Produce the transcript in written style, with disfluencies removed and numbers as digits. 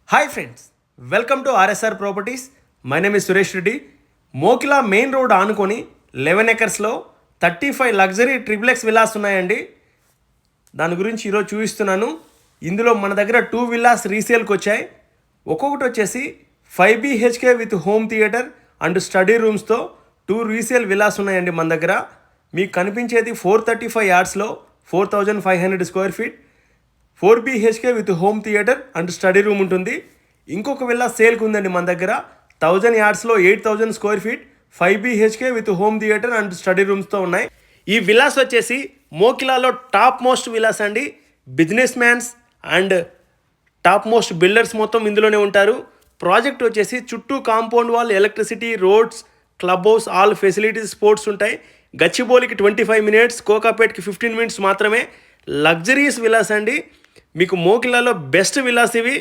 Hi friends, welcome to RSR properties. My name is Suresh Reddy. Mokila main road ఆనుకొని 11 ఎకర్స్లో 35 luxury triplex villas ఉన్నాయండి. దాని గురించి ఈరోజు చూపిస్తున్నాను. ఇందులో మన దగ్గర 2 విల్లాస్ రీసేల్కి వచ్చాయి. ఒక్కొక్కటి వచ్చేసి 5 BHK with home theatre and study రూమ్స్తో 2 రీసేల్ విల్లాస్ ఉన్నాయండి మన దగ్గర. మీకు కనిపించేది 435 యార్డ్స్లో 4500 square feet 4 BHK with home theatre and study room ఉంటుంది. ఇంకొక విల్లా సేల్కి ఉందండి మన దగ్గర 1000 యార్డ్స్లో 8000 square feet 5 BHK with home theatre and study రూమ్స్తో ఉన్నాయి. ఈ విల్లాస్ వచ్చేసి మోకిలాలో టాప్ మోస్ట్ విల్లాస్ అండి. Business mans and top most builders మొత్తం ఇందులోనే ఉంటారు. ప్రాజెక్ట్ వచ్చేసి చుట్టూ compound wall, electricity, roads, club house, all facilities, sports ఉంటాయి. గచ్చిబౌలికి 25 మినిట్స్, కోకాపేట్కి 15 మినిట్స్ మాత్రమే. లగ్జరీస్ విల్లాస్ అండి. మీకు మోకిలాలో బెస్ట్ విల్లాస్ ఇవి.